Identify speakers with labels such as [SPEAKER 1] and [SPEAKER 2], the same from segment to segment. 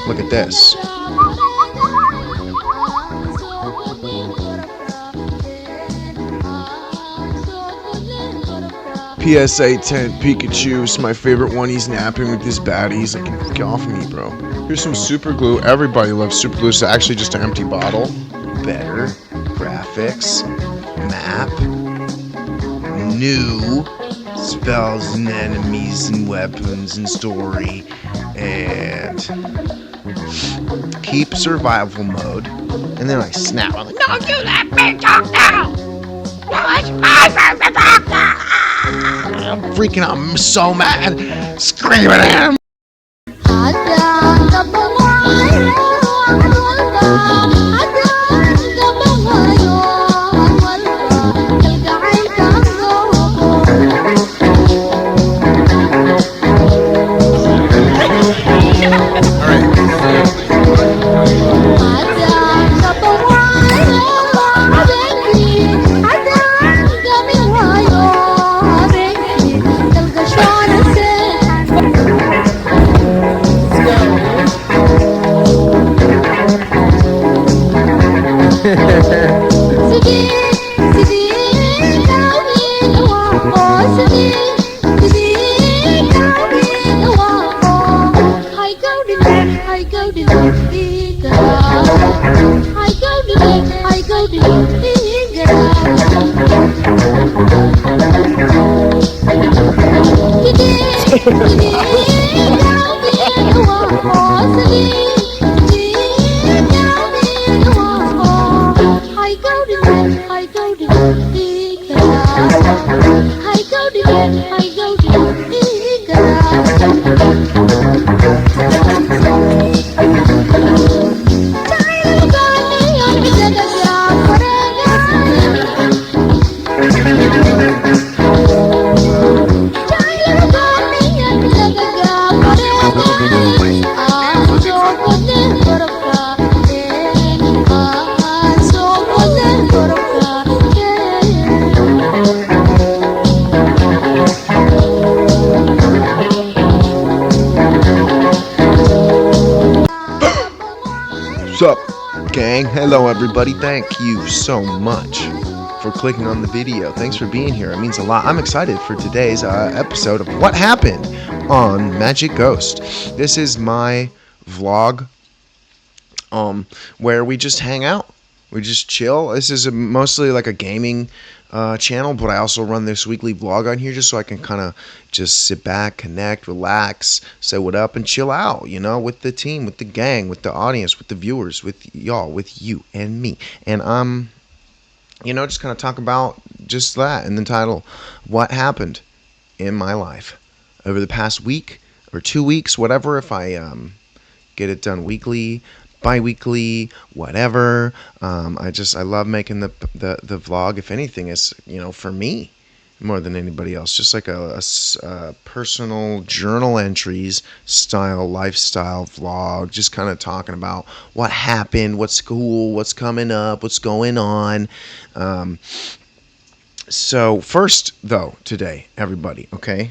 [SPEAKER 1] Look at this. PSA 10 Pikachu is my favorite one. He's napping with his baddies. Like, get off me, bro. Here's some super glue. Everybody loves super glue. It's actually just an empty bottle. Better graphics, map, new spells and enemies and weapons and story, and keep survival mode. And then I snap. I'm like, no, do that big talk now. No, it's my turn to talk now. I'm freaking out. I'm so mad. Screaming at him. What's up, gang? Hello, everybody. Thank you so much for clicking on the video. Thanks for being here. It means a lot. I'm excited for today's episode of What Happened on Magic Ghost. This is my vlog where we just hang out. We just chill. This is mostly like a gaming channel, but I also run this weekly vlog on here just so I can kind of just sit back, connect, relax, say what up, and chill out, you know, with the team, with the gang, with the audience, with the viewers, with y'all, with you and me. And you know, just kind of talk about just that in the title, what happened in my life over the past week or 2 weeks, whatever, if I get it done weekly, bi-weekly, whatever. I love making the vlog. If anything, is, you know, for me more than anybody else, just like a personal journal entries style lifestyle vlog, just kind of talking about what happened, what's cool, what's coming up, what's going on. So first though, today, everybody, okay,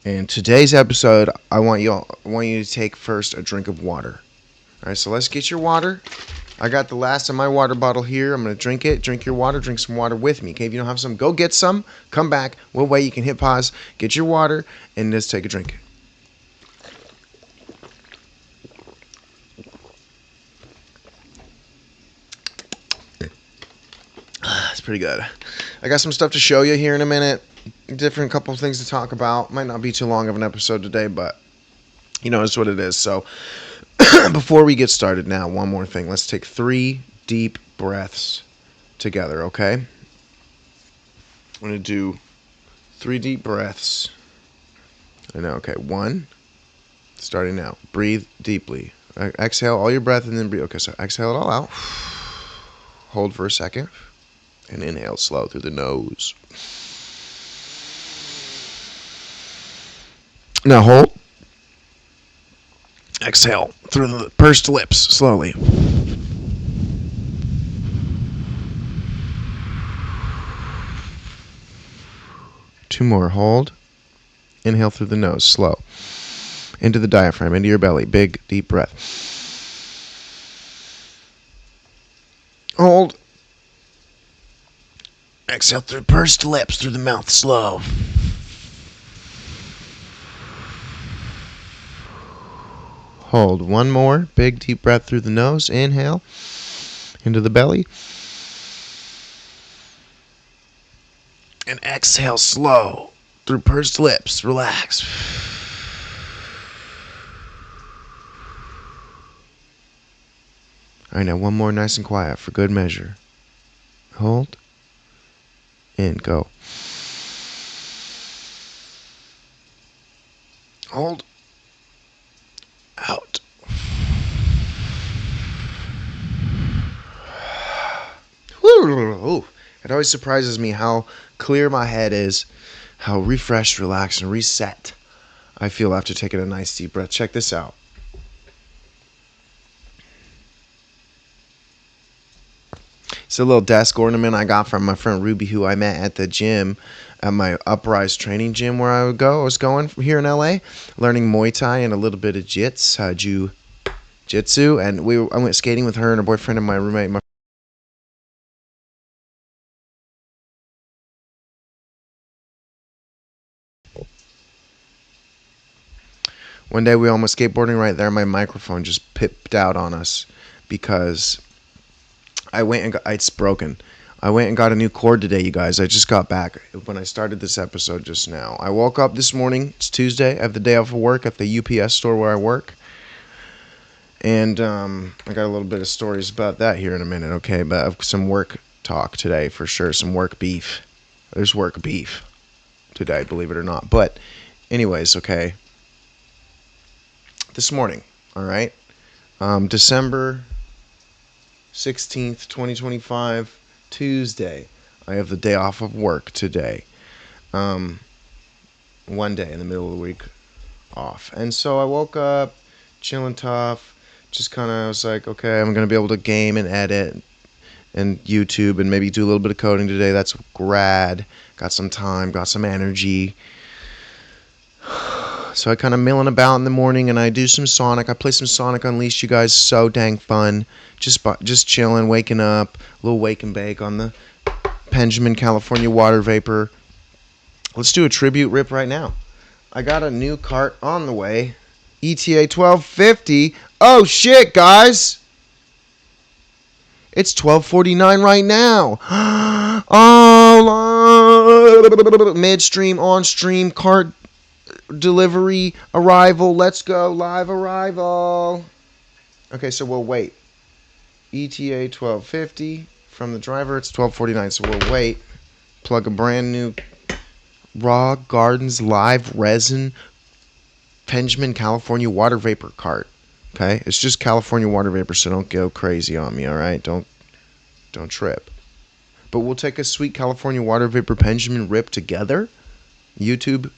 [SPEAKER 1] in today's episode, I want you to take first a drink of water. All right, so let's get your water. I got the last of my water bottle here. I'm going to drink it. Drink your water. Drink some water with me. Okay, if you don't have some, go get some. Come back. We'll wait. You can hit pause. Get your water and just take a drink. It's pretty good. I got some stuff to show you here in a minute. Different couple of things to talk about. Might not be too long of an episode today, but you know, it's what it is. So before we get started now, one more thing. Let's take 3 deep breaths together, okay? I'm going to do 3 deep breaths. I know, okay. 1, starting now. Breathe deeply. Exhale all your breath and then breathe. Okay, so exhale it all out. Hold for a second. And inhale slow through the nose. Now hold. Exhale through the pursed lips slowly. Two more. Hold. Inhale through the nose, slow. Into the diaphragm, into your belly. Big, deep breath. Hold. Exhale through pursed lips, through the mouth, slow. Hold. One more big deep breath through the nose. Inhale into the belly. And exhale slow through pursed lips. Relax. All right, now one more nice and quiet for good measure. Hold. In. Go. Hold. Out. Ooh, it always surprises me how clear my head is, how refreshed, relaxed, and reset I feel after taking a nice deep breath. Check this out. It's a little desk ornament I got from my friend Ruby, who I met at the gym, at my Uprise training gym where I was going here in LA, learning Muay Thai and a little bit of Jiu-Jitsu. And I went skating with her and her boyfriend and my roommate. One day we were almost skateboarding right there. My microphone just pipped out on us because it's broken. I went and got a new cord today, you guys. I just got back when I started this episode just now. I woke up this morning. It's Tuesday. I have the day off of work at the UPS store where I work. And I got a little bit of stories about that here in a minute, okay? But I have some work talk today for sure. Some work beef. There's work beef today, believe it or not. But anyways, okay. This morning, all right? December 16th, 2025, Tuesday. I have the day off of work today. One day in the middle of the week off. And so I woke up, chilling tough, just kind of was like, okay, I'm going to be able to game and edit and YouTube and maybe do a little bit of coding today. That's grad. Got some time, got some energy. So I kind of milling about in the morning, and I do some Sonic. I play some Sonic Unleashed, you guys. So dang fun. Just chilling, waking up, a little wake and bake on the Benjamin California Water Vapor. Let's do a tribute rip right now. I got a new cart on the way. ETA 1250. Oh shit, guys! It's 12:49 right now. Oh, midstream, on stream, cart delivery, arrival. Let's go, live arrival. Okay, so we'll wait. ETA 1250 from the driver. It's 12:49, so we'll wait. Plug a brand new Raw Gardens live resin Benjamin California Water Vapor cart. Okay, it's just California Water Vapor, so don't go crazy on me. All right, don't trip. But we'll take a sweet California Water Vapor Benjamin rip together, YouTube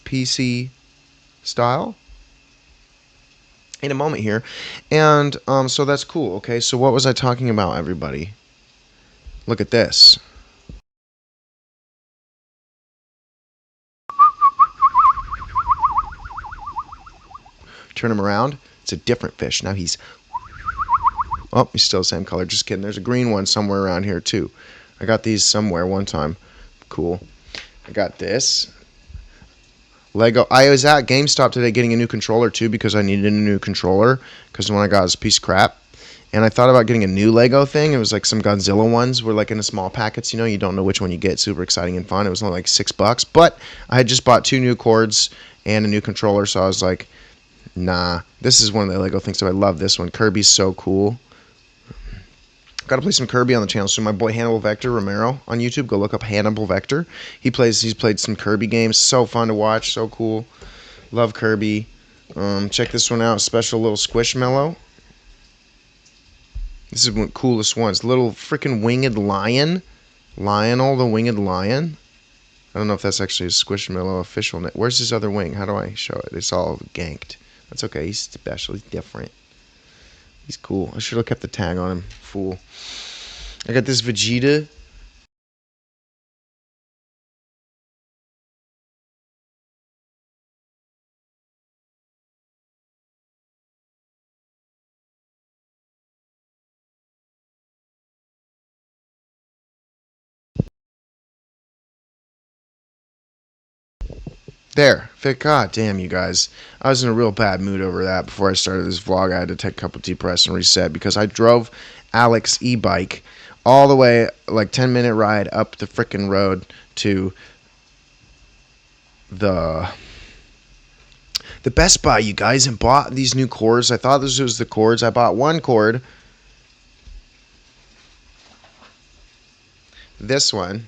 [SPEAKER 1] PC style, in a moment here. And so that's cool. Okay, so what was I talking about, everybody? Look at this. Turn him around. It's a different fish. Now he's still the same color. Just kidding. There's a green one somewhere around here too. I got these somewhere one time. Cool. I got this Lego. I was at GameStop today getting a new controller too because I needed a new controller because the one I got was a piece of crap. And I thought about getting a new Lego thing. It was like some Godzilla ones were like in the small packets. You don't know which one you get. Super exciting and fun. It was only like $6. But I had just bought 2 new cords and a new controller. So I was like, nah, this is one of the Lego things. So I love this one. Kirby's so cool. Got to play some Kirby on the channel. So my boy Hannibal Vector Romero on YouTube. Go look up Hannibal Vector. He's played some Kirby games. So fun to watch. So cool. Love Kirby. Check this one out. Special little Squishmallow. This is one of the coolest ones. Little freaking winged lion. Lionel the winged lion. I don't know if that's actually a Squishmallow official name. Where's his other wing? How do I show it? It's all ganked. That's okay. He's special. He's different. He's cool. I should have kept the tag on him. Fool. I got this Vegeta There. God damn, you guys. I was in a real bad mood over that before I started this vlog. I had to take a couple deep breaths and reset because I drove Alex e-bike all the way, like 10-minute ride up the frickin' road to the Best Buy, you guys, and bought these new cords. I thought this was the cords. I bought one cord. This one.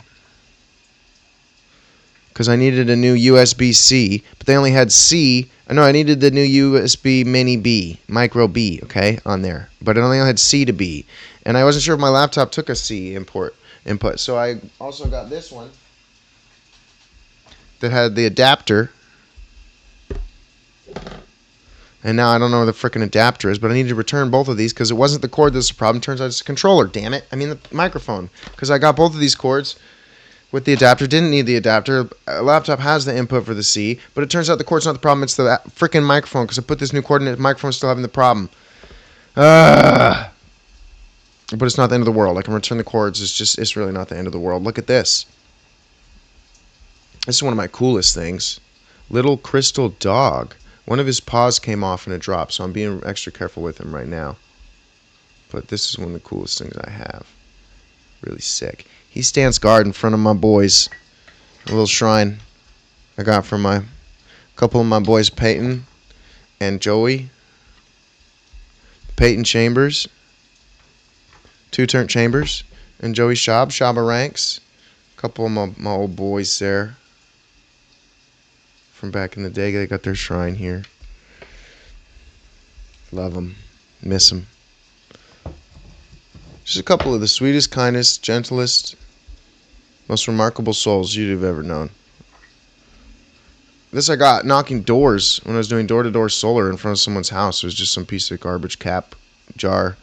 [SPEAKER 1] Because I needed a new USB-C, but they only had C. No, I needed the new USB Mini B, Micro B, okay, on there. But it only had C to B. And I wasn't sure if my laptop took a C input. So I also got this one that had the adapter. And now I don't know where the frickin' adapter is, but I need to return both of these because it wasn't the cord that's the problem. Turns out it's a controller, damn it. I mean the microphone. Because I got both of these cords with the adapter. Didn't need the adapter. A laptop has the input for the C, but it turns out the cord's not the problem. It's the frickin' microphone because I put this new cord in it. The microphone's still having the problem. But it's not the end of the world. I can return the cords. It's really not the end of the world. Look at this. This is one of my coolest things. Little crystal dog. One of his paws came off in a drop, so I'm being extra careful with him right now. But this is one of the coolest things I have. Really sick. He stands guard in front of my boys. A little shrine I got from a couple of my boys, Peyton and Joey. Peyton Chambers. Two-turn Chambers. And Joey Shaba Ranks. A couple of my old boys there. From back in the day, they got their shrine here. Love them. Miss them. Just a couple of the sweetest, kindest, gentlest, most remarkable souls you'd have ever known. This I got knocking doors when I was doing door-to-door solar in front of someone's house. It was just some piece of garbage cap jar,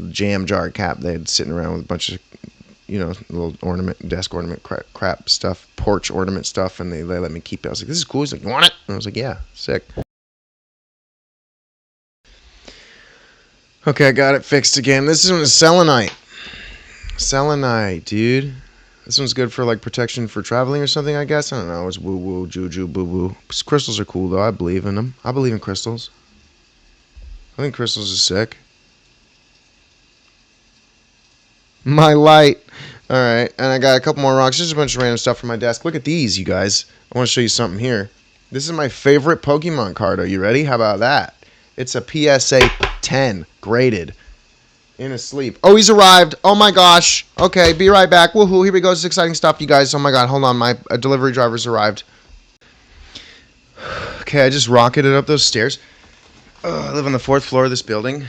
[SPEAKER 1] jam jar cap they had sitting around with a bunch of, little desk ornament crap stuff, porch ornament stuff, and they let me keep it. I was like, this is cool. He's like, you want it? And I was like, yeah, sick. Okay, I got it fixed again. This is selenite. Selenite, dude. This one's good for like protection for traveling or something, I guess. I don't know. It's woo-woo, juju, boo-boo. Crystals are cool, though. I believe in them. I believe in crystals. I think crystals are sick. My light. All right, and I got a couple more rocks. Just a bunch of random stuff from my desk. Look at these, you guys. I want to show you something here. This is my favorite Pokemon card. Are you ready? How about that? It's a PSA 10 graded. In a sleep. Oh, he's arrived. Oh my gosh. Okay, be right back. Woohoo, here we go. This is exciting stuff, you guys. Oh my god, hold on. My delivery driver's arrived. Okay, I just rocketed up those stairs. I live on the 4th floor of this building.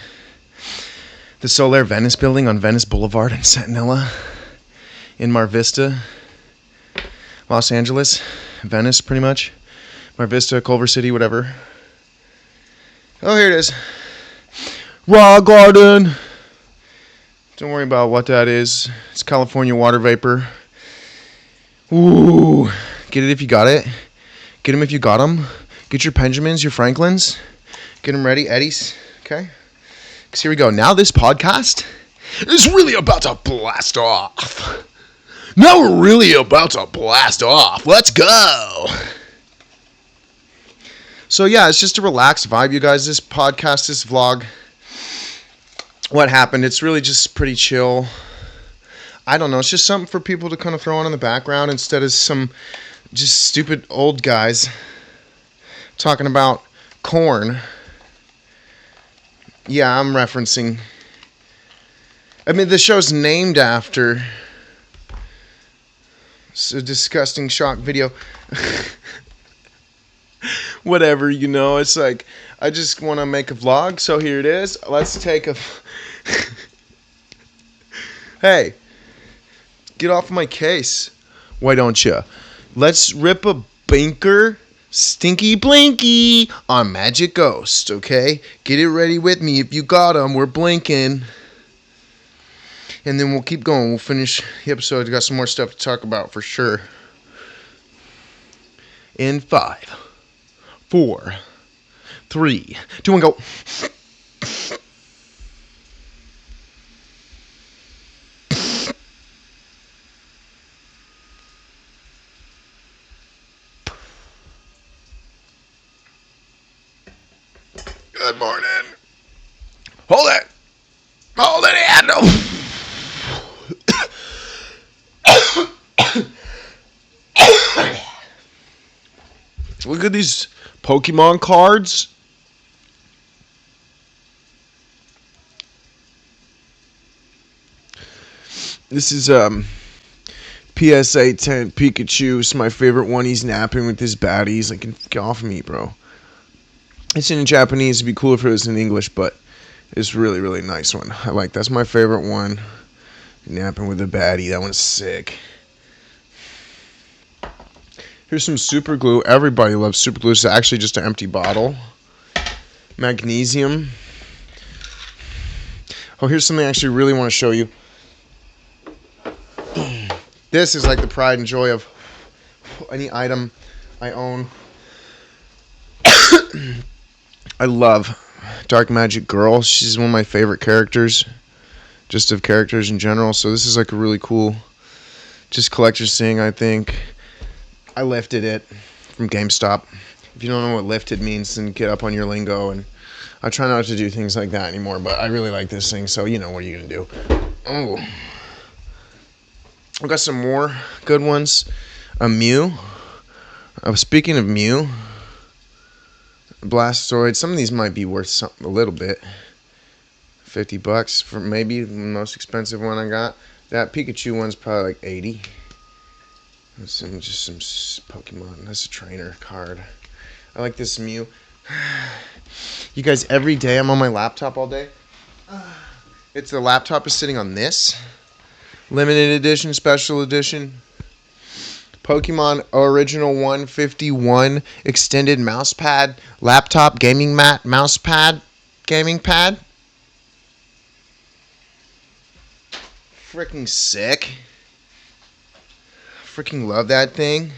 [SPEAKER 1] The Solaire Venice building on Venice Boulevard in Centinela. In Mar Vista. Los Angeles. Venice, pretty much. Mar Vista, Culver City, whatever. Oh, here it is. Raw Garden. Don't worry about what that is. It's California water vapor. Ooh. Get it if you got it. Get them if you got them. Get your Benjamins, your Franklins. Get them ready, Eddies. Okay? Because here we go. Now this podcast is really about to blast off. Now we're really about to blast off. Let's go. So yeah, it's just a relaxed vibe, you guys. This podcast, this vlog. What happened? It's really just pretty chill. I don't know. It's just something for people to kind of throw on in the background instead of some just stupid old guys talking about corn. Yeah, I'm referencing. I mean, the show's named after. It's a disgusting shock video. Whatever, it's like, I just want to make a vlog, so here it is. Let's take a... Hey, get off my case. Why don't you? Let's rip a binker stinky blinky on Magic Ghost, okay? Get it ready with me. If you got them, we're blinking. And then we'll keep going. We'll finish the episode. Got some more stuff to talk about for sure. In 5, 4, 3, 2, 1, go. morning. Hold it. Hold it, handle. Look at these Pokemon cards. This is PSA 10 Pikachu. It's my favorite one. He's napping with his baddie. He's like, get off of me, bro. It's in Japanese. It'd be cool if it was in English, but it's really, really nice one. I like that's my favorite one. Napping with a baddie. That one's sick. Here's some super glue. Everybody loves super glue. It's actually just an empty bottle. Magnesium. Oh, here's something I actually really want to show you. This is like the pride and joy of any item I own. I love Dark Magic Girl. She's one of my favorite characters, just of characters in general. So this is like a really cool, just collector's thing, I think. I lifted it from GameStop. If you don't know what lifted means, then get up on your lingo. And I try not to do things like that anymore, but I really like this thing, so you know, what are you going to do? Oh. I've got some more good ones. A Mew. Speaking of Mew, Blastoise. Some of these might be worth a little bit. $50 for maybe the most expensive one I got. That Pikachu one's probably like 80. Just some Pokemon. That's a trainer card. I like this Mew. You guys, every day I'm on my laptop all day. The laptop is sitting on this. Limited edition, special edition. Pokemon Original 151 extended mouse pad, laptop gaming mat, mouse pad, gaming pad. Freaking sick. Freaking love that thing.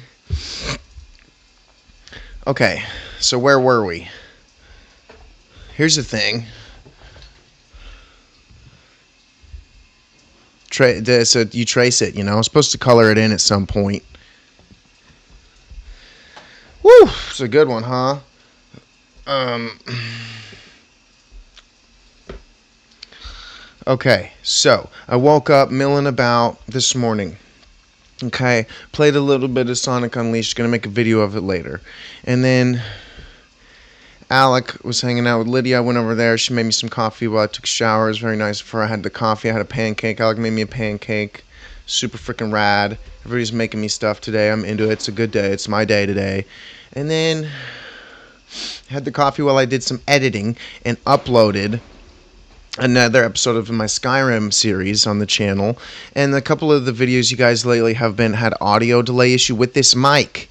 [SPEAKER 1] Okay, so where were we? Here's the thing. So you trace it, you know. I'm supposed to color it in at some point. Woo! It's a good one, huh? Okay, so I woke up milling about this morning. Okay, played a little bit of Sonic Unleashed. Gonna make a video of it later. And then Alec was hanging out with Lydia. I went over there. She made me some coffee while I took a shower. It was very nice. Before I had the coffee, I had a pancake. Alec made me a pancake. Super freaking rad. Everybody's making me stuff today. I'm into it. It's a good day. It's my day today. And then I had the coffee while I did some editing and uploaded another episode of my Skyrim series on the channel. And a couple of the videos you guys lately have had audio delay issue with this mic.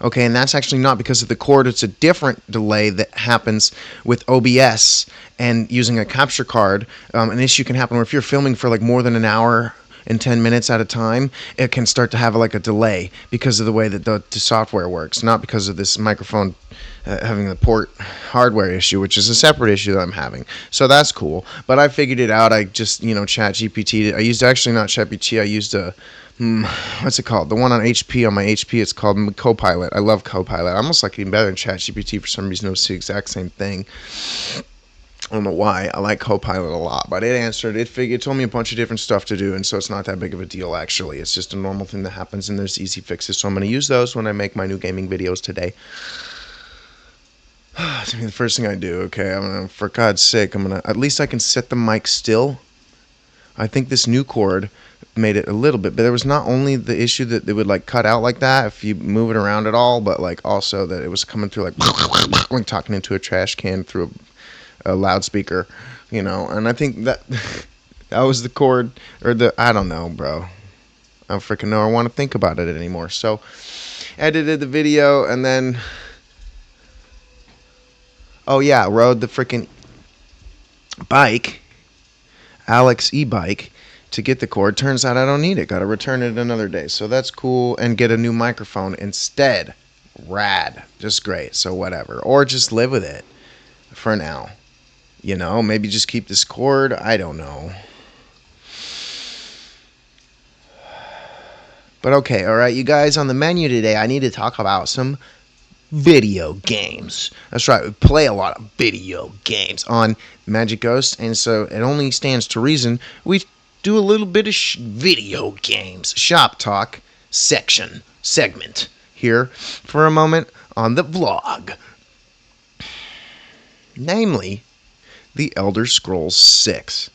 [SPEAKER 1] Okay, and that's actually not because of the cord. It's a different delay that happens with OBS and using a capture card. An issue can happen where if you're filming for like more than an hour and 10 minutes at a time, it can start to have like a delay because of the way that the software works, not because of this microphone having the port hardware issue, which is a separate issue that I'm having. So that's cool. But I figured it out. I just, Chat GPT. I used actually not Chat GPT. I used a what's it called? The one on HP, on my HP, it's called Copilot. I love Copilot. I almost like it even better than ChatGPT for some reason. It's the exact same thing. I don't know why. I like Copilot a lot, but it answered. It told me a bunch of different stuff to do, and so it's not that big of a deal, actually. It's just a normal thing that happens, and there's easy fixes, so I'm going to use those when I make my new gaming videos today. It's going to be the first thing I do, okay? For God's sake, at least I can set the mic still. I think this new cord made it a little bit, but there was not only the issue that they would like cut out like that if you move it around at all, but like also that it was coming through like talking into a trash can through a loudspeaker, and I think that was the cord, or I don't know, bro. I don't freaking know. I want to think about it anymore. So edited the video, and then rode the freaking bike, Alex e-bike, to get the cord. Turns out I don't need it. Got to return it another day. So that's cool, and get a new microphone instead. Rad. Just great. So whatever. Or just live with it for now. Maybe just keep this cord. I don't know. But okay, all right, you guys, on the menu today, I need to talk about some video games. That's right, we play a lot of video games on Magic Ghost, and so it only stands to reason we do a little bit of video games shop talk segment here for a moment on the vlog. Namely, The Elder Scrolls 6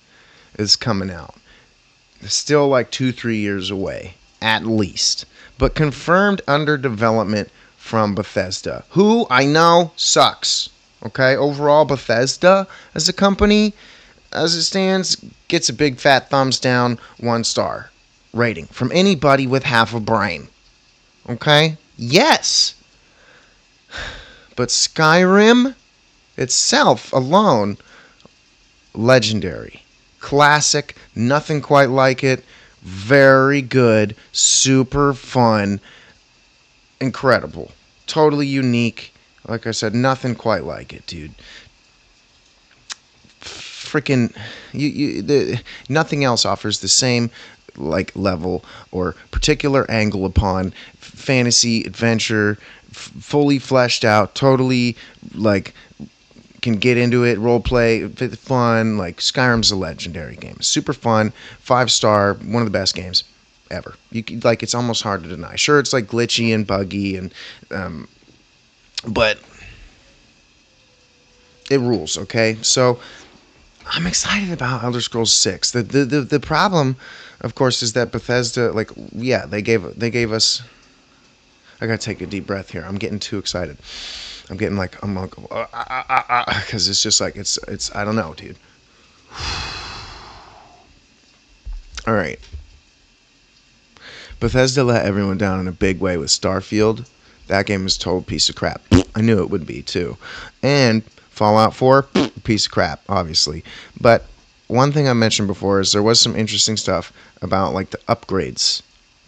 [SPEAKER 1] is coming out. It's still like 2-3 years away, at least, but confirmed under development from Bethesda, who I know sucks. Okay, overall, Bethesda as a company, as it stands, gets a big fat thumbs down, 1-star rating from anybody with half a brain. Okay? Yes! But Skyrim itself alone, legendary. Classic, nothing quite like it. Very good, super fun, incredible. Totally unique. Like I said, nothing quite like it, dude. Freaking, nothing else offers the same like level or particular angle upon fantasy adventure, fully fleshed out, totally like can get into it, role play, fun. Like Skyrim's a legendary game, super fun, 5-star, one of the best games ever. Like it's almost hard to deny. Sure, it's like glitchy and buggy and but it rules. Okay, so I'm excited about Elder Scrolls 6. The problem, of course, is that Bethesda, like, yeah, they gave us. I gotta take a deep breath here. I'm getting too excited. I'm like, because it's just like it's. I don't know, dude. All right. Bethesda let everyone down in a big way with Starfield. That game is a total piece of crap. I knew it would be too. And Fallout 4, piece of crap, obviously. But one thing I mentioned before is there was some interesting stuff about like the upgrades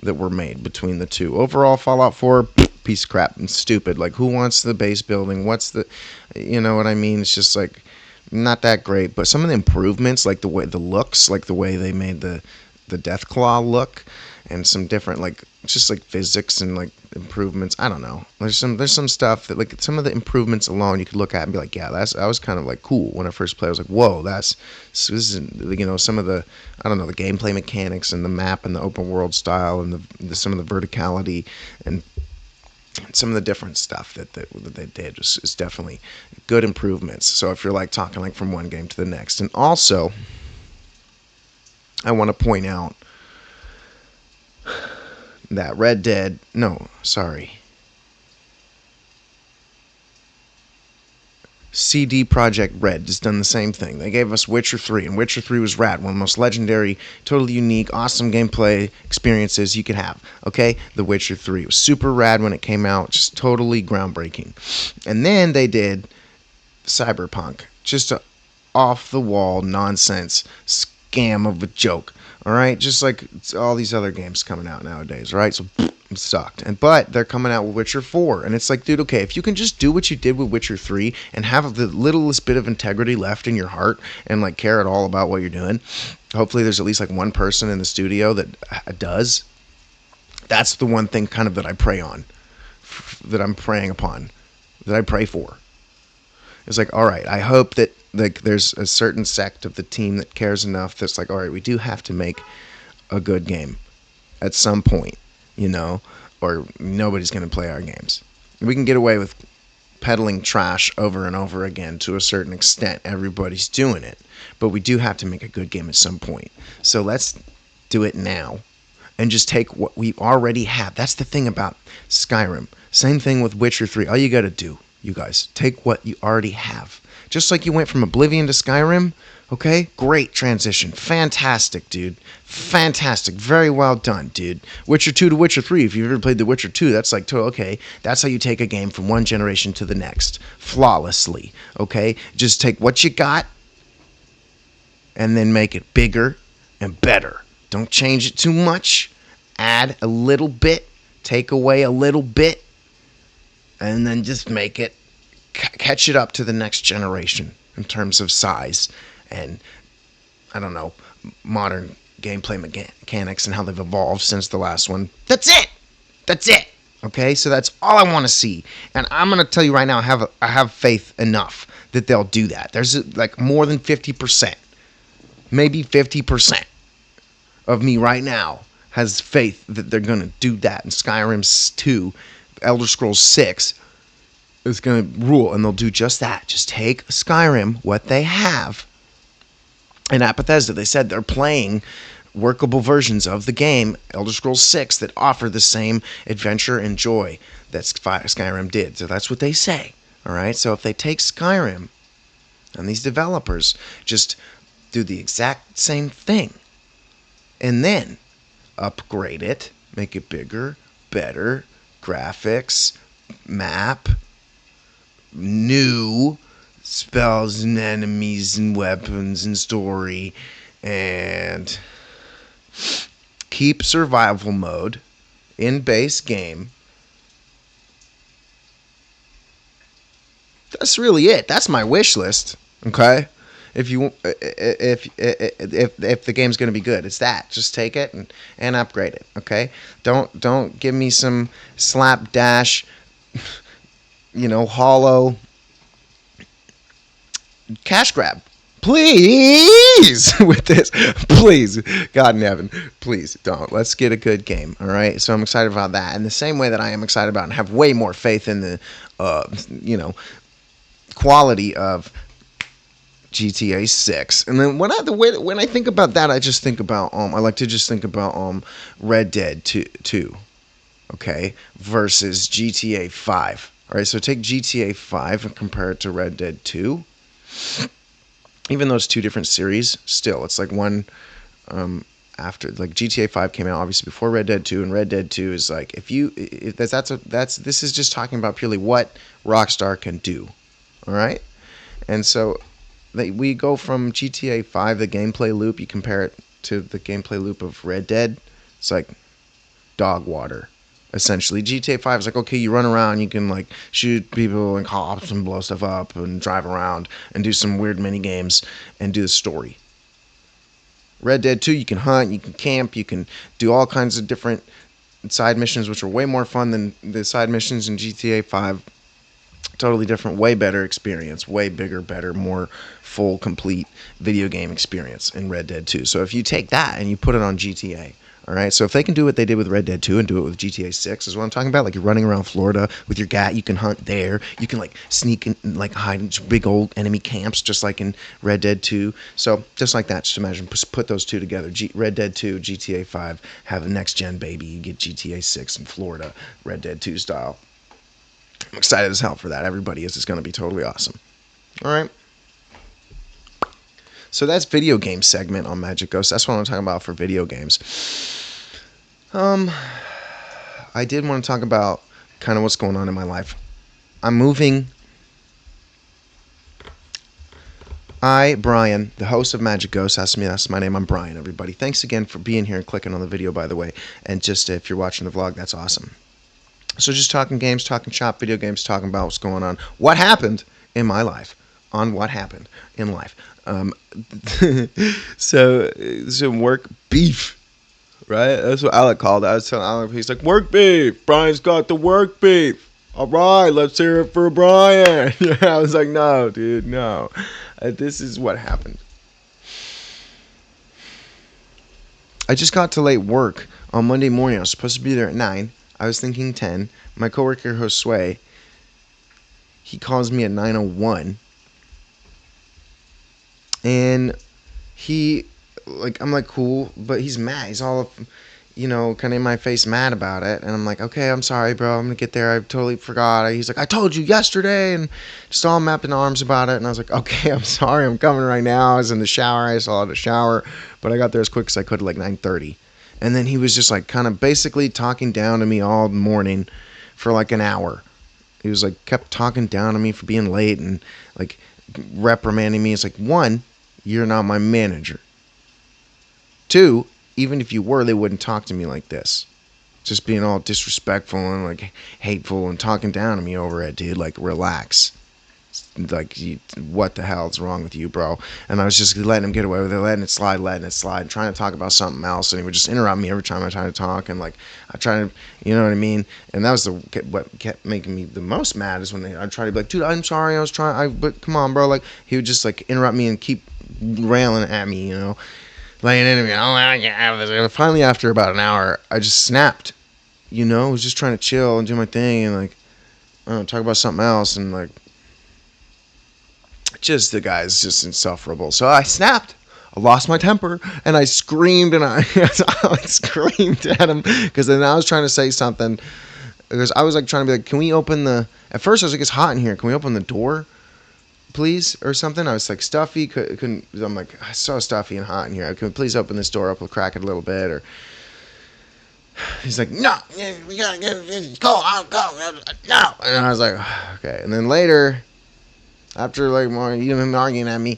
[SPEAKER 1] that were made between the two. Overall, Fallout 4, piece of crap and stupid. Like, who wants the base building? What's the, you know what I mean? It's just like not that great. But some of the improvements, like the way the looks, like the way they made the Deathclaw look, and some different like just like physics and like improvements. I don't know. There's some stuff that like some of the improvements alone you could look at and be like, yeah, I was kind of like cool when I first played. I was like, whoa, this is, you know, some of the, I don't know, the gameplay mechanics and the map and the open world style and some of the verticality and some of the different stuff that they did is definitely good improvements. So if you're like talking like from one game to the next, and also I want to point out that CD Projekt Red has done the same thing. They gave us Witcher 3, and Witcher 3 was rad. One of the most legendary, totally unique, awesome gameplay experiences you could have. Okay? The Witcher 3 was super rad when it came out, just totally groundbreaking. And then they did Cyberpunk, just a off-the-wall nonsense scam of a joke. All right, just like all these other games coming out nowadays, right? So it sucked. But they're coming out with Witcher 4, and it's like, dude, okay, if you can just do what you did with Witcher 3 and have the littlest bit of integrity left in your heart and like care at all about what you're doing, hopefully there's at least like one person in the studio that does. That's the one thing kind of that I pray on, that I'm praying upon, that I pray for. It's like, all right, I hope that like there's a certain sect of the team that cares enough that's like, all right, we do have to make a good game at some point, you know, or nobody's going to play our games. We can get away with peddling trash over and over again to a certain extent. Everybody's doing it, but we do have to make a good game at some point. So let's do it now and just take what we already have. That's the thing about Skyrim. Same thing with Witcher 3. All you got to do, you guys, take what you already have. Just like you went from Oblivion to Skyrim, okay? Great transition. Fantastic, dude. Fantastic. Very well done, dude. Witcher 2 to Witcher 3. If you've ever played The Witcher 2, that's like, okay, that's how you take a game from one generation to the next. Flawlessly, okay? Just take what you got and then make it bigger and better. Don't change it too much. Add a little bit. Take away a little bit. And then just make it, catch it up to the next generation in terms of size and, I don't know, modern gameplay mechanics and how they've evolved since the last one. That's it. That's it. Okay, so that's all I want to see, and I'm gonna tell you right now, I have faith enough that they'll do that. There's like more than 50%, maybe 50% of me right now has faith that they're gonna do that. And Skyrim 2, Elder Scrolls 6 is gonna rule, and they'll do just that. Just take Skyrim, what they have, and at Bethesda, they said they're playing workable versions of the game Elder Scrolls 6 that offer the same adventure and joy that Skyrim did. So that's what they say. All right. So if they take Skyrim and these developers just do the exact same thing and then upgrade it, make it bigger, better, graphics, map, new spells and enemies and weapons and story, and keep survival mode in base game. That's really it. That's my wish list. Okay, if the game's gonna be good, it's that. Just take it and upgrade it. Okay, don't give me some slapdash, hollow cash grab. Please, with this, please, God in heaven, please don't. Let's get a good game, all right? So I'm excited about that. In the same way that I am excited about and have way more faith in the, quality of GTA 6. And then when I think about that, I just think about I like to just think about Red Dead 2, okay, versus GTA 5. All right, so take GTA 5 and compare it to Red Dead 2. Even though it's two different series, still it's like one after, like, GTA 5 came out obviously before Red Dead 2, and Red Dead 2 is like, this is just talking about purely what Rockstar can do. All right? And so we go from GTA 5, the gameplay loop, you compare it to the gameplay loop of Red Dead, it's like dog water. Essentially, GTA 5 is like, okay, you run around, you can like shoot people and cops and blow stuff up and drive around and do some weird mini games and do the story. Red Dead 2, you can hunt, you can camp, you can do all kinds of different side missions, which are way more fun than the side missions in GTA 5. Totally different, way better experience, way bigger, better, more full, complete video game experience in Red Dead 2. So if you take that and you put it on GTA, all right, so if they can do what they did with Red Dead 2 and do it with GTA 6, is what I'm talking about. Like, you're running around Florida with your gat, you can hunt there, you can like sneak and like hide in big old enemy camps, just like in Red Dead 2. So just like that, just imagine, put those two together. Red Dead 2, GTA 5, have a next gen baby. You get GTA 6 in Florida, Red Dead 2 style. I'm excited as hell for that. Everybody is. It's going to be totally awesome. All right. So that's video game segment on Magic Ghost. That's what I'm talking about for video games. I did want to talk about kind of what's going on in my life. I'm moving. Brian, the host of Magic Ghost, that's my name. I'm Brian, everybody. Thanks again for being here and clicking on the video, by the way. And just if you're watching the vlog, that's awesome. So just talking games, talking shop, video games, talking about what's going on. What happened in my life. On what happened in life. So some work beef. Right? That's what Alec called it. I was telling Alec, he's like, work beef. Brian's got the work beef. All right, let's hear it for Brian. Yeah, I was like, no, dude, no. This is what happened. I just got to late work on Monday morning. I was supposed to be there at 9. I was thinking 10. My coworker, Josue, he calls me at 9:01. And I'm like, cool, but he's mad. He's all, kind of in my face mad about it. And I'm like, okay, I'm sorry, bro. I'm going to get there. I totally forgot. He's like, I told you yesterday. And just all up in arms about it. And I was like, okay, I'm sorry. I'm coming right now. I was in the shower. I still had a shower. But I got there as quick as I could at like 9:30. And then he was just like kind of basically talking down to me all morning for like an hour. He was like, kept talking down to me for being late and like reprimanding me. It's like, 1, you're not my manager. 2, even if you were, they wouldn't talk to me like this. Just being all disrespectful and like hateful and talking down to me over it, dude. Like, relax. Like, what the hell's wrong with you, bro? And I was just letting him get away with it, letting it slide, and trying to talk about something else, and he would just interrupt me every time I tried to talk, and like I try to, you know what I mean? And that was what kept making me the most mad is when I'd try to be like, dude, I'm sorry, I was trying, but come on, bro. Like, he would just like interrupt me and keep railing at me, laying into me. I can't have this. And finally, after about an hour, I just snapped. I was just trying to chill and do my thing, and like, I don't know, talk about something else, and like, just the guy's just insufferable. So I snapped. I lost my temper, and I screamed, and I screamed at him, because then I was trying to say something, because I was like trying to be like, can we open at first I was like, it's hot in here, can we open the door, please, or something? I was like, stuffy, couldn't, I'm like, it's so stuffy and hot in here, can we please open this door up, we'll crack it a little bit, or he's like, no, we gotta go, I'll go, no, and I was like, okay, and then later, after like more even arguing at me,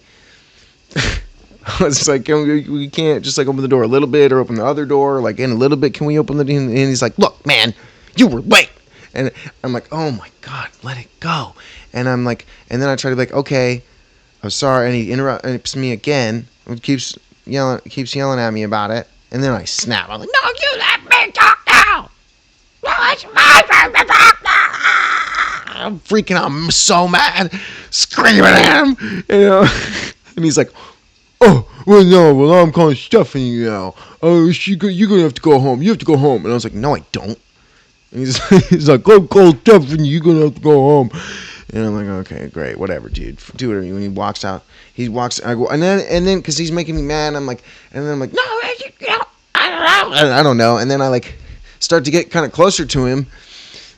[SPEAKER 1] I was like, we can't just like open the door a little bit or open the other door, like in a little bit, can we open the, and he's like, look, man, you were late. And I'm like, oh my God, let it go. And I'm like, and then I try to be like, okay, I'm sorry, and he interrupts me again, keeps yelling at me about it, and then I snap. I'm like, no, you let me talk now. No, it's my turn to talk now. I'm freaking out. I'm so mad, screaming at him, and he's like, oh, well, no, well, I'm calling Stephanie now. Oh, you're going to have to go home. You have to go home. And I was like, no, I don't. And he's like, go call Stephanie. You're going to have to go home. And I'm like, okay, great, whatever, dude. Do whatever. When he walks out, I go, and then, because he's making me mad, I'm like, and then I'm like, no, I don't know. And then I like start to get kind of closer to him.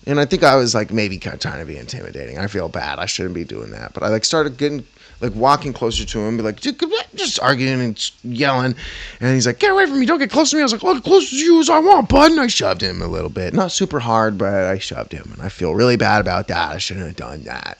[SPEAKER 1] And I think I was like maybe kind of trying to be intimidating. I feel bad. I shouldn't be doing that. But I like started getting like walking closer to him, be like just arguing and yelling. And he's like, get away from me! Don't get close to me! I was like, I'll get close to you as I want, bud. And I shoved him a little bit, not super hard, but I shoved him, and I feel really bad about that. I shouldn't have done that.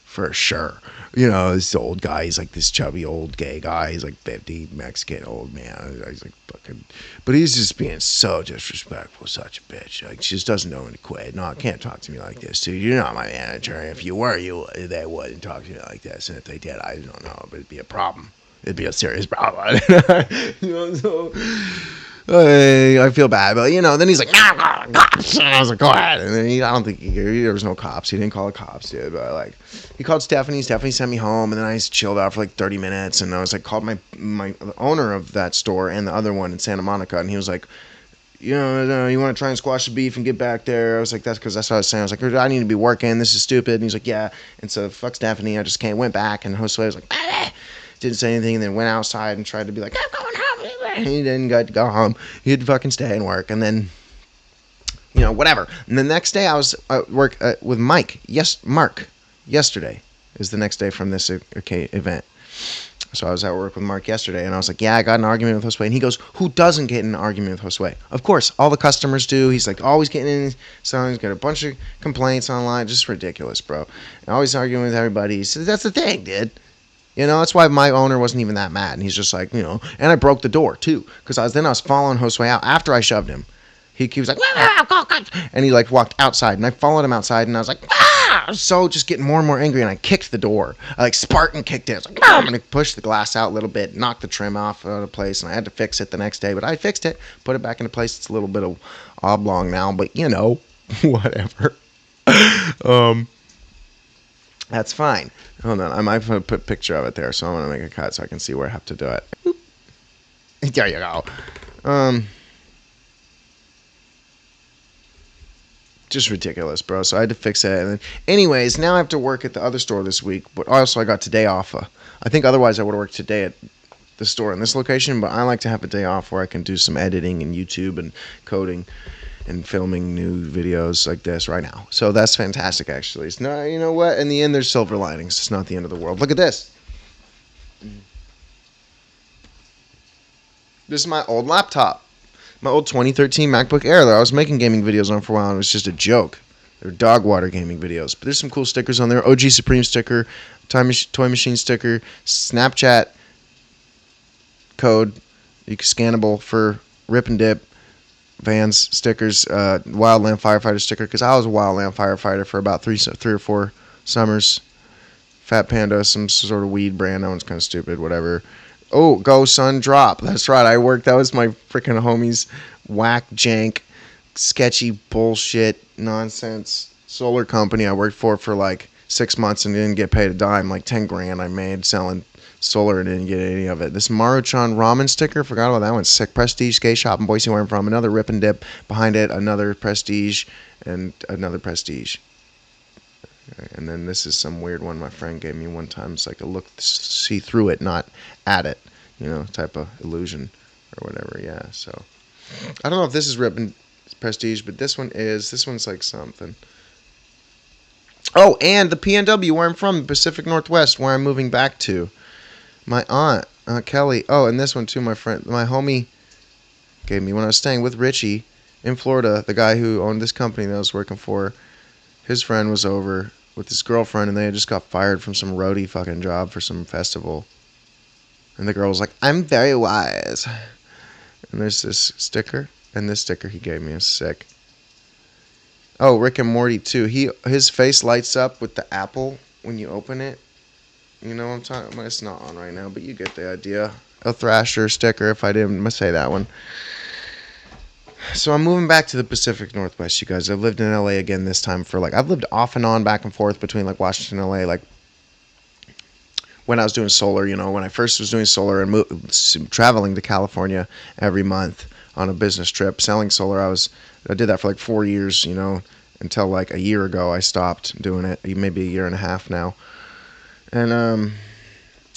[SPEAKER 1] For sure. This old guy, he's like this chubby old gay guy. He's like 50, Mexican old man. He's like fucking, but he's just being so disrespectful, such a bitch. Like, she just doesn't know when to quit. No, can't talk to me like this, dude. You're not my manager. If you were, they wouldn't talk to me like this. And if they did, I don't know, but it'd be a problem. It'd be a serious problem. So I feel bad, but then he's like, no, cops. And I was like, go ahead. And then I don't think there was no cops. He didn't call the cops, dude. But like, he called Stephanie. Stephanie sent me home, and then I just chilled out for like 30 minutes. And I was like, called my the owner of that store and the other one in Santa Monica, and he was like, you want to try and squash the beef and get back there? I was like, that's because that's what I was saying. I was like, I need to be working. This is stupid. And he's like, yeah. And so fuck Stephanie. I just went back, and Josue was like, didn't say anything, and then went outside and tried to be like, I'm going home. He didn't get to go home. He'd fucking stay and work, and then, whatever. And the next day I was at work with Mike. Mark. Yesterday is the next day from this event. So I was at work with Mark yesterday, and I was like, yeah, I got an argument with Josue. And he goes, who doesn't get in an argument with Josue? Of course, all the customers do. He's like always getting in. So he's got a bunch of complaints online. Just ridiculous, bro. And always arguing with everybody. So that's the thing, dude. That's why my owner wasn't even that mad. And he's just like, and I broke the door too. Because I was following Josue out after I shoved him. He was like, and he like walked outside. And I followed him outside, and I was like, so just getting more and more angry. And I kicked the door. I like Spartan kicked it. I was like, I'm going to push the glass out a little bit, knock the trim off out of place. And I had to fix it the next day. But I fixed it, put it back into place. It's a little bit of oblong now, but whatever. That's fine. Hold on, I might put a picture of it there, so I'm going to make a cut so I can see where I have to do it. There you go. Just ridiculous, bro. So I had to fix it. And then, anyways, now I have to work at the other store this week, but also I got today off. I think otherwise I would have worked today at the store in this location, but I like to have a day off where I can do some editing and YouTube and coding and filming new videos like this right now. So that's fantastic, actually. It's not, you know what? In the end, there's silver linings. It's not the end of the world. Look at this. This is my old laptop. My old 2013 MacBook Air that I was making gaming videos on for a while, and it was just a joke. They're dog water gaming videos. But there's some cool stickers on there. OG Supreme sticker, Toy Machine sticker, Snapchat code. You can scannable for Rip and Dip. Vans stickers, Wildland Firefighter sticker, because I was a Wildland Firefighter for about three or four summers. Fat Panda, some sort of weed brand. That one's kind of stupid. Whatever. Oh, Go Sun Drop. That's right. That was my freaking homie's whack jank, sketchy bullshit nonsense solar company I worked for like 6 months and didn't get paid a dime. Like 10 grand I made selling solar and didn't get any of it. This Maruchan ramen sticker, forgot about that one. Sick. Prestige skate shop in Boise, where I'm from. Another Rip and Dip behind it. Another Prestige and another Prestige. And then this is some weird one my friend gave me one time. It's like a look, see through it, not at it, type of illusion or whatever. Yeah, so I don't know if this is Rip and Prestige, but this one's like something. Oh, and the PNW where I'm from, the Pacific Northwest, where I'm moving back to. My aunt, Kelly. Oh, and this one too, my homie gave me when I was staying with Richie in Florida. The guy who owned this company that I was working for, his friend was over with his girlfriend, and they had just got fired from some roadie fucking job for some festival. And the girl was like, "I'm very wise." And there's this sticker, and this sticker he gave me is sick. Oh, Rick and Morty too. His face lights up with the apple when you open it. You know what I'm talking about? It's not on right now, but you get the idea. A Thrasher sticker, if I didn't say that one. So I'm moving back to the Pacific Northwest, you guys. I've lived in LA again this time I've lived off and on back and forth between like Washington and LA, like when I was doing solar, when I first was doing solar and traveling to California every month on a business trip selling solar. I did that for like 4 years, until like a year ago I stopped doing it, maybe a year and a half now. And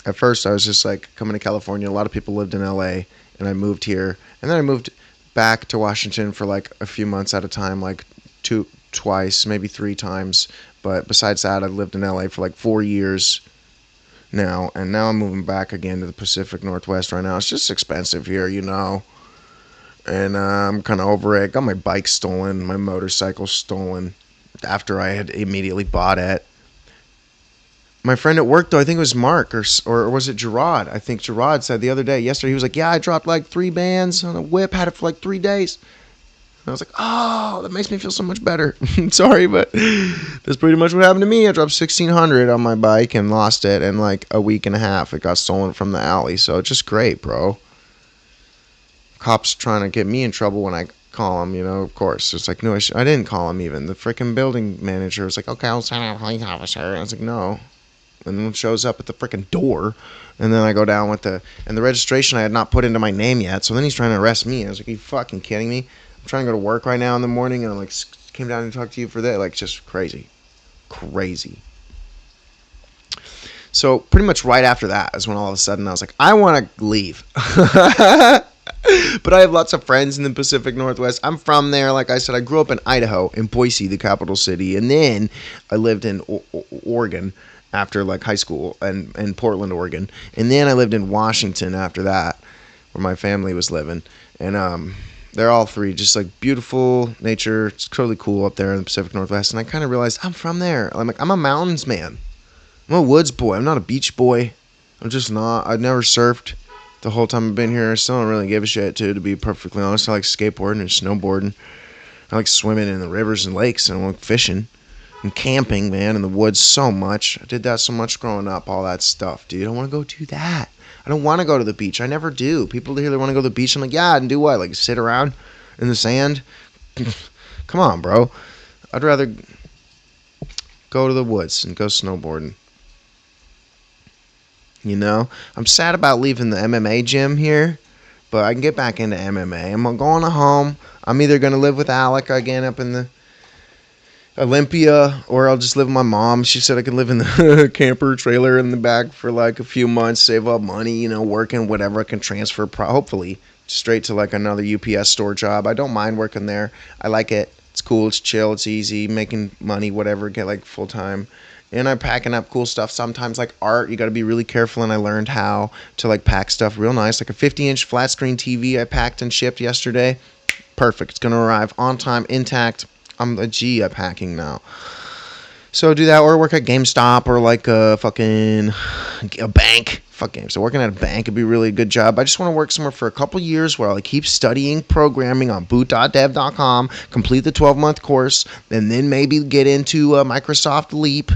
[SPEAKER 1] at first I was just like coming to California. A lot of people lived in LA, and I moved here, and then I moved back to Washington for like a few months at a time, like twice, maybe 3 times. But besides that, I've lived in LA for like 4 years now, and now I'm moving back again to the Pacific Northwest right now. It's just expensive here, and I'm kind of over it. Got my bike stolen, my motorcycle stolen after I had immediately bought it. My friend at work, though, I think it was Mark or was it Gerard? I think Gerard said the other day, yesterday, he was like, "Yeah, I dropped like 3 bands on a whip, had it for like 3 days." And I was like, "Oh, that makes me feel so much better." Sorry, but that's pretty much what happened to me. I dropped 1,600 on my bike and lost it in like a week and a half. It got stolen from the alley, so it's just great, bro. Cops trying to get me in trouble when I call him, of course. It's like, no, I didn't call him even. The freaking building manager was like, "Okay, I'll send out a police officer." And I was like, "No." And then it shows up at the freaking door, and then I go down with the registration I had not put into my name yet, so then he's trying to arrest me. I was like, "Are you fucking kidding me? I'm trying to go to work right now in the morning, and I'm like, came down to talk to you for that." Like, just crazy. So pretty much right after that is when all of a sudden I was like, I want to leave. But I have lots of friends in the Pacific Northwest. I'm from there. Like I said, I grew up in Idaho, in Boise, the capital city. And then I lived in Oregon after like high school, and in Portland, Oregon. And then I lived in Washington after that, where my family was living. And they're all 3 just like beautiful nature. It's totally cool up there in the Pacific Northwest. And I kind of realized I'm from there. I'm like, I'm a mountains man. I'm a woods boy. I'm not a beach boy. I'm just not. I've never surfed the whole time I've been here. I still don't really give a shit, too, to be perfectly honest. I like skateboarding and snowboarding. I like swimming in the rivers and lakes, and I like fishing and camping, man, in the woods so much. I did that so much growing up, all that stuff, dude. I want to go do that. I don't want to go to the beach. I never do. People here, they want to go to the beach. I'm like, yeah, and do what? Like sit around in the sand? Come on, bro. I'd rather go to the woods and go snowboarding. I'm sad about leaving the MMA gym here, but I can get back into MMA. I'm going home. I'm either going to live with Alec again up in the Olympia, or I'll just live with my mom. She said I could live in the camper trailer in the back for like a few months, save up money, working whatever I can transfer, hopefully, straight to like another UPS store job. I don't mind working there. I like it. It's cool. It's chill. It's easy. Making money, whatever, get like full time. And I'm packing up cool stuff. Sometimes like art, you got to be really careful. And I learned how to like pack stuff real nice. Like a 50-inch flat screen TV I packed and shipped yesterday. Perfect. It's going to arrive on time, intact. I'm a G at packing now. So do that, or work at GameStop, or like a bank. Fuck GameStop. Working at a bank would be really a good job. I just want to work somewhere for a couple years where I'll keep studying programming on boot.dev.com, complete the 12-month course, and then maybe get into Microsoft Leap,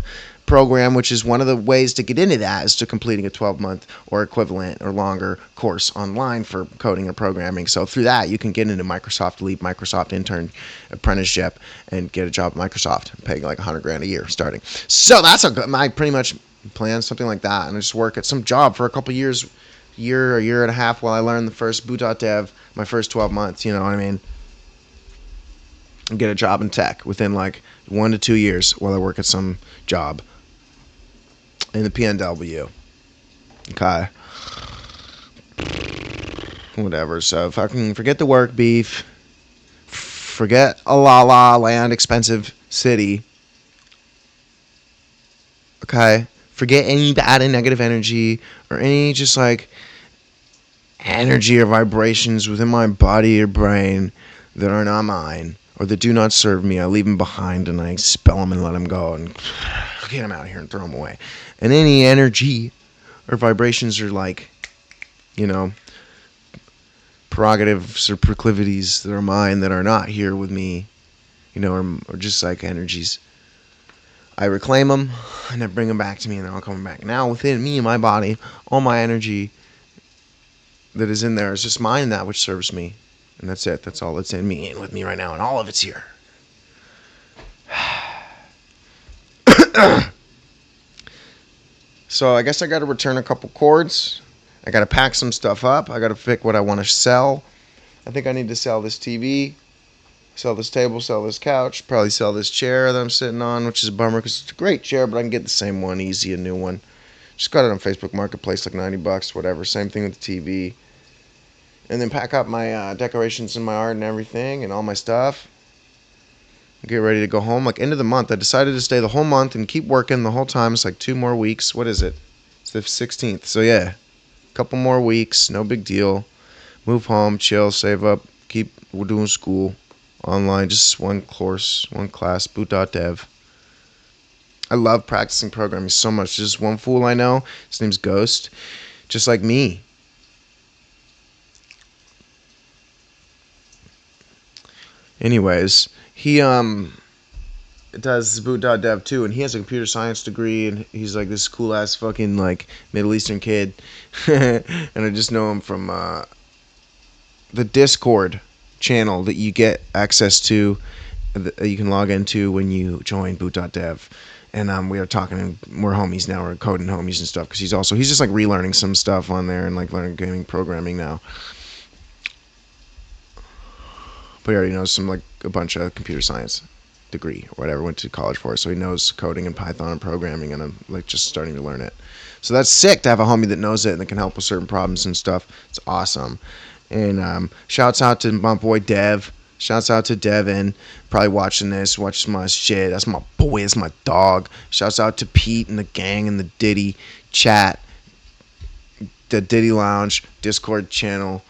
[SPEAKER 1] program, which is one of the ways to get into that, is to completing a 12-month or equivalent or longer course online for coding or programming. So through that, you can get into Microsoft Leap, Microsoft intern apprenticeship, and get a job at Microsoft, paying like $100,000 a year starting. So that's my pretty much plan, something like that, and I just work at some job for a couple years, a year and a half, while I learn the first boot.dev, my first 12 months. You know what I mean? And get a job in tech within like 1 to 2 years while I work at some job in the PNW. Okay. Whatever. So fucking forget the work beef. Forget a la land expensive city. Okay. Forget any bad and negative energy or any just like energy or vibrations within my body or brain that are not mine or that do not serve me. I leave them behind and I expel them and let them go and get them out of here and throw them away. And any energy or vibrations are like, you know, prerogatives or proclivities that are mine that are not here with me, you know, or just like energies. I reclaim them and I bring them back to me, and they're all coming back. Now within me and my body, all my energy that is in there is just mine, that which serves me. And that's it. That's all that's in me and with me right now. And all of it's here. So I guess I got to return a couple cords. I got to pack some stuff up. I got to pick what I want to sell. I think I need to sell this TV, sell this table, sell this couch, probably sell this chair that I'm sitting on, which is a bummer because it's a great chair, but I can get the same one easy, a new one. Just got it on Facebook Marketplace, like $90, whatever. Same thing with the TV. And then pack up my decorations and my art and everything and all my stuff. Get ready to go home. Like end of the month, I decided to stay the whole month and keep working the whole time. It's like 2 more weeks. What is it? It's the 16th. So yeah, a couple more weeks. No big deal. Move home, chill, save up, keep doing school online. Just one course, one class, boot.dev. I love practicing programming so much. There's just one fool I know. His name's Ghost. Just like me. Anyways, he does boot.dev too, and he has a computer science degree, and he's like this cool ass fucking like Middle Eastern kid. And I just know him from the Discord channel that you get access to, that you can log into when you join boot.dev. And we are talking, and we're homies now. We're coding homies and stuff because he's just like relearning some stuff on there and like learning gaming programming now. But he already knows some like a bunch of computer science degree or whatever, went to college for it, so he knows coding and Python and programming, and I'm like just starting to learn it. So that's sick to have a homie that knows it and that can help with certain problems and stuff. It's awesome. And shouts out to my boy Dev. Shouts out to Devin, probably watching this, watching my shit. That's my boy, that's my dog. Shouts out to Pete and the gang and the Diddy chat, the Diddy Lounge Discord channel.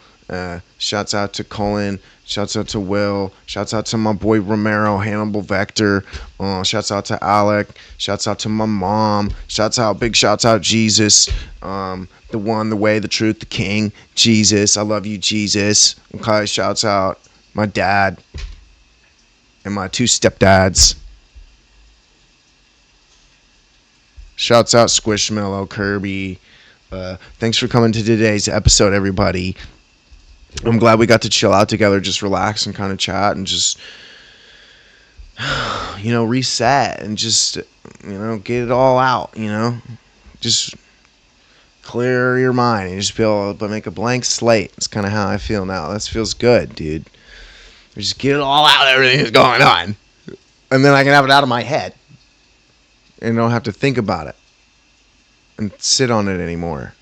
[SPEAKER 1] Shouts out to Colin. Shouts out to Will. Shouts out to my boy Romero, Hannibal Vector. Shouts out to Alec. Shouts out to my mom. Big shouts out Jesus. The one, the way, the truth, the king. Jesus. I love you, Jesus. Okay, shouts out my dad and my 2 stepdads. Shouts out Squishmallow, Kirby. Thanks for coming to today's episode, everybody. I'm glad we got to chill out together, just relax and kind of chat and just, you know, reset and just, you know, get it all out, you know, just clear your mind and just feel, but make a blank slate. It's kind of how I feel now. That feels good, dude. Just get it all out, everything that's going on. And then I can have it out of my head and don't have to think about it and sit on it anymore.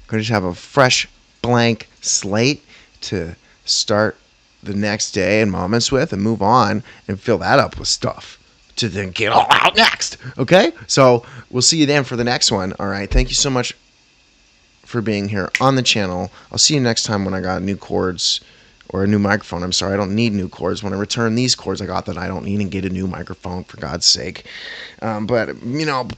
[SPEAKER 1] I can just have a fresh, blank slate to start the next day and moments with and move on and fill that up with stuff to then get all out next. Okay? So we'll see you then for the next one. All right. Thank you so much for being here on the channel. I'll see you next time when I got new chords or a new microphone. I'm sorry, I don't need new cords. When I return these cords I got, that I don't need, and get a new microphone, for God's sake. But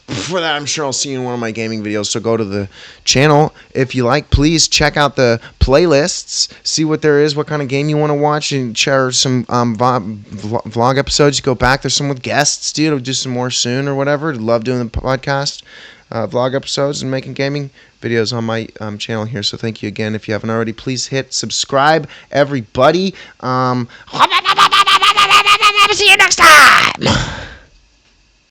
[SPEAKER 1] for that, I'm sure I'll see you in one of my gaming videos. So go to the channel if you like. Please check out the playlists, see what there is, what kind of game you want to watch, and share some vlog episodes. Go back. There's some with guests, dude. I'll do some more soon or whatever. Love doing the podcast, vlog episodes, and making gaming videos on my channel here. So thank you again. If you haven't already, please hit subscribe, everybody.